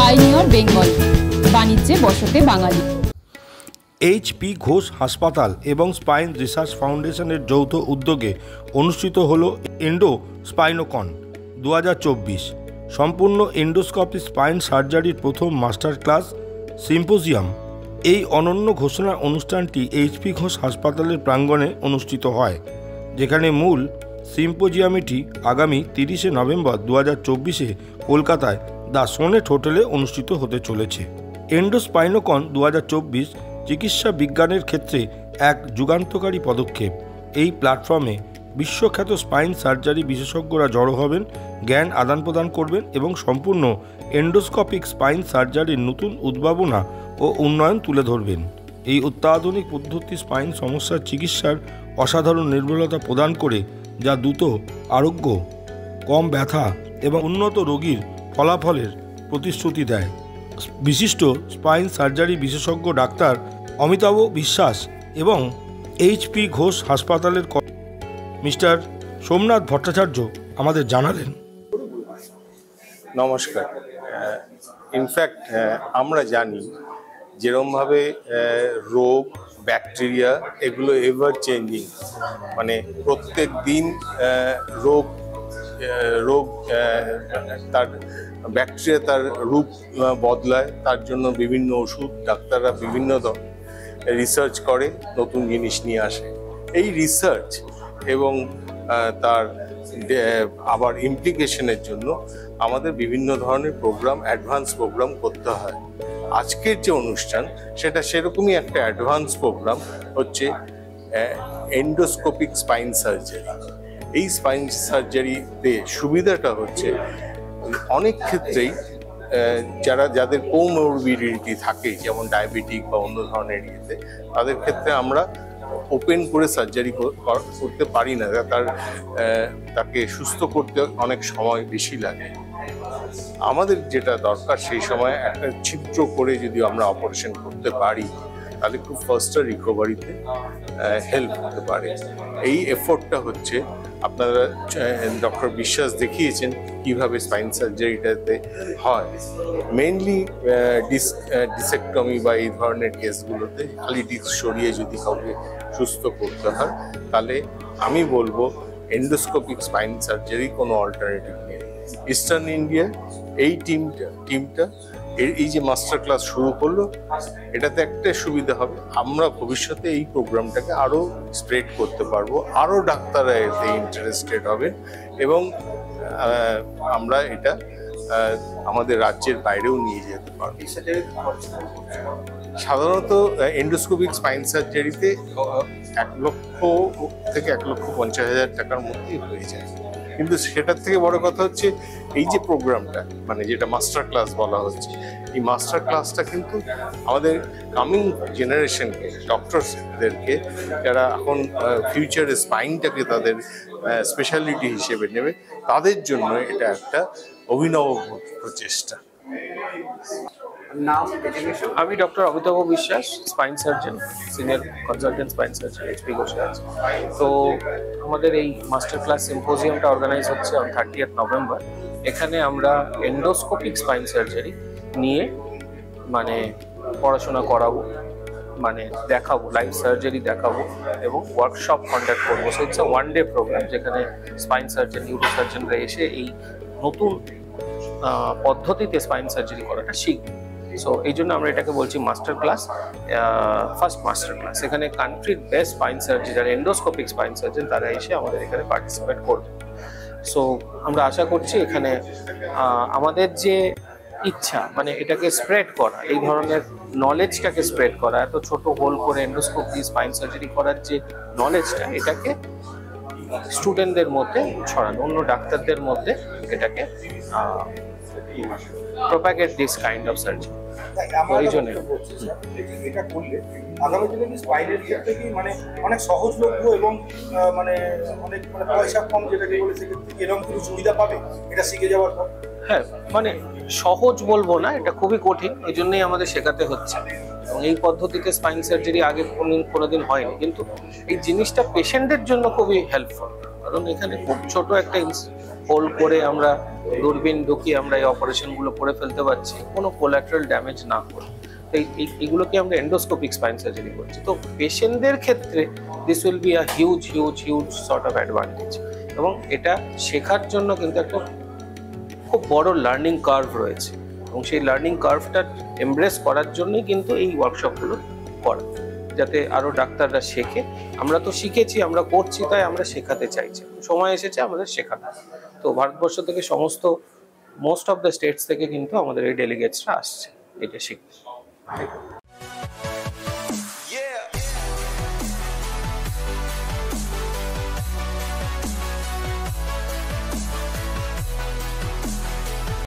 Pioneer Bengal, বাণিজ্যে বসতে বাঙালি। HP. Ghosh হাসপাতাল এবং স্পাইন রিসার্চ ফাউন্ডেশনের যৌথ উদ্যোগে অনুষ্ঠিত হল এন্ডোস্পাইনোকন 2024 সম্পূর্ণ এন্ডোস্কোপি স্পাইন সার্জারির প্রথম মাস্টার ক্লাস সিম্পোজিয়াম। এই অনন্য ঘোষণা অনুষ্ঠানটি এইচ.পি. ঘোষ হাসপাতালের প্রাঙ্গণে অনুষ্ঠিত হয়, যেখানে মূল সিম্পোজিয়ামটি আগামী 30 নভেম্বর 2024 কলকাতায় দ্য সোনেট হোটেলে অনুষ্ঠিত হতে চলেছে। এন্ডোস্পাইনোকন 2024 চিকিৎসা বিজ্ঞানের ক্ষেত্রে এক যুগান্তকারী পদক্ষেপ। এই প্ল্যাটফর্মে বিশ্বখ্যাত স্পাইন সার্জারি বিশেষজ্ঞরা জড়ো হবেন, জ্ঞান আদান প্রদান করবেন এবং সম্পূর্ণ এন্ডোস্কোপিক স্পাইন সার্জারির নতুন উদ্ভাবনা ও উন্নয়ন তুলে ধরবেন। এই অত্যাধুনিক পদ্ধতি স্পাইন সমস্যার চিকিৎসার অসাধারণ নির্ভুলতা প্রদান করে, যা দ্রুত আরোগ্য, কম ব্যথা এবং উন্নত রোগীর ফলাফলের প্রতিশ্রুতি দেয়। বিশিষ্ট স্পাইন সার্জারি বিশেষজ্ঞ ডাক্তার অমিতাভ বিশ্বাস এবং এইচ.পি. ঘোষ হাসপাতালের মিস্টার সোমনাথ ভট্টাচার্য আমাদের জানালেন। নমস্কার। ইনফ্যাক্ট আমরা জানি যেরকমভাবে রোগ, ব্যাকটেরিয়া এগুলো এভার চেঞ্জিং, মানে প্রত্যেক দিন রোগ তার ব্যাকটেরিয়া তার রূপ বদলায়। তার জন্য বিভিন্ন ওষুধ ডাক্তাররা বিভিন্ন রিসার্চ করে, নতুন জিনিস নিয়ে আসে। এই রিসার্চ এবং তার আবার ইমপ্লিকেশনের জন্য আমাদের বিভিন্ন ধরনের প্রোগ্রাম, অ্যাডভান্স প্রোগ্রাম করতে হয়। আজকের যে অনুষ্ঠান সেটা সেরকমই একটা অ্যাডভান্স প্রোগ্রাম, হচ্ছে এন্ডোস্কোপিক স্পাইন সার্জারি। এই স্পাইন সার্জারিতে সুবিধাটা হচ্ছে অনেক ক্ষেত্রেই যাদের কোমরবিডিটি থাকে, যেমন ডায়াবেটিক বা অন্য ধরনের ইয়েতে, তাদের ক্ষেত্রে আমরা ওপেন করে সার্জারি করতে পারি না। তাকে সুস্থ করতে অনেক সময় বেশি লাগে। আমাদের যেটা দরকার সেই সময় একটা ছিদ্র করে যদি আমরা অপারেশন করতে পারি, তাহলে খুব ফাস্টার রিকভারিতে হেল্প হতে পারে। এই এফোর্টটা হচ্ছে, আপনারা ডক্টর বিশ্বাস দেখিয়েছেন কিভাবে স্পাইন সার্জারিটাতে হয়। মেইনলি ডিসেক্টমি বা এই ধরনের কেসগুলোতে খালি ডিস্ক সরিয়ে যদি কাউকে সুস্থ করতে হয়, তাহলে আমি বলবো এন্ডোস্কোপিক স্পাইন সার্জারি কোনো অল্টারনেটিভ নেই। ইস্টার্ন ইন্ডিয়া এই টিমটা এই যে মাস্টার ক্লাস শুরু করলো, এটাতে একটা সুবিধা হবে, আমরা ভবিষ্যতে এই প্রোগ্রামটাকে আরও স্প্রেড করতে পারবো, আরও ডাক্তাররা এতে ইন্টারেস্টেড হবে এবং আমরা এটা আমাদের রাজ্যের বাইরেও নিয়ে যেতে পারবো। সাধারণত এন্ডোস্কোপিক স্পাইন সার্জারিতে 1 লক্ষ থেকে 1,50,000 টাকার মধ্যেই হয়ে যায়। কিন্তু সেটার থেকে বড় কথা হচ্ছে এই যে প্রোগ্রামটা, মানে যেটা মাস্টার ক্লাস বলা হচ্ছে, এই মাস্টার ক্লাসটা কিন্তু আমাদের কামিং জেনারেশনকে, ডক্টরসদেরকে, যারা এখন ফিউচারে স্পাইনটাকে তাদের স্পেশালিটি হিসেবে নেবে, তাদের জন্য এটা একটা অভিনব প্রচেষ্টা। আমি ডক্টর অমিতাভ বিশ্বাস, spine surgeon, senior consultant spine surgeon, HP. Ghosh. তো আমাদের এই মাস্টার ক্লাস সিম্পোজিয়ামটা অর্গানাইজ হচ্ছে অন 30 নভেম্বর। এখানে আমরা এন্ডোস্কোপিক স্পাইন সার্জারি নিয়ে মানে পড়াশোনা করাবো, মানে দেখাবো, লাইভ সার্জারি দেখাবো এবং ওয়ার্কশপ কন্ডাক্ট করবো। So it's a 1 day program, যেখানে স্পাইন সার্জন, নিউরো সার্জনরা এসে এই নতুন পদ্ধতিতে স্পাইন সার্জারি করাটা শিখবে। সো এই জন্য আমরা এটাকে বলছি master class, first master class. এখানে কান্ট্রির বেস্ট স্পাইন সার্জন, যারা এন্ডোস্কোপিক স্পাইন সার্জন, তারা এসে আমাদের এখানে পার্টিসিপেট করবে। সো আমরা আশা করছি এখানে আমাদের যে ইচ্ছা, মানে এটাকে স্প্রেড করা, এই ধরনের নলেজটাকে স্প্রেড করা, এত ছোট হোল করে এন্ডোস্কোপি স্পাইন সার্জারি করার যে নলেজটা, এটাকে স্টুডেন্টদের মধ্যে ছড়ানো, অন্য ডাক্তারদের মধ্যে এটাকে propagate this kind of surgery. এই জন্য এটা করলে আগামী দিনে কি স্পাইনের ক্ষেত্রে কি মানে অনেক সহজলভ্য এবং মানে অনেক পয়সা কম, যেটাকে বলে সেক্ষেত্রে এরকম কিছু সুবিধা পাবে এটা শিখে যাওয়ার পর? হ্যাঁ, মানে সহজ বলবো না, এটা খুবই কঠিন, এই জন্যই আমাদের শেখাতে হচ্ছে। এবং এই পদ্ধতিতে স্পাইন সার্জারি আগে কোনোদিন হয়নি, কিন্তু এই জিনিসটা পেশেন্টের জন্য খুবই হেল্পফুল, কারণ এখানে খুব ছোট একটা হোল করে আমরা দূরবীন ঢুকিয়ে আমরা এই অপারেশনগুলো করে ফেলতে পারছি কোনো কোলাটারাল ড্যামেজ না করে। তো এইগুলোকে আমরা এন্ডোস্কোপিক স্পাইন সার্জারি করছি। তো পেশেন্টদের ক্ষেত্রে this will be a huge sort of advantage, এবং এটা শেখার জন্য কিন্তু একটা খুব বড় লার্নিং কার্ভ রয়েছে, এবং সেই লার্নিং কার্ভটা এমব্রেস করার জন্যই কিন্তু এই ওয়ার্কশপগুলো করা, যাতে আরও ডাক্তাররা শেখে। আমরা তো শিখেছি, আমরা করছি, তাই আমরা শেখাতে চাইছি, সময় এসেছে আমাদের শেখানো। তো ভারতবর্ষ থেকে মোস্ট অফ দ্য স্টেটস থেকে কিন্তু আমাদের এই ডেলিগেটসরা আসছে এটা শিখতে।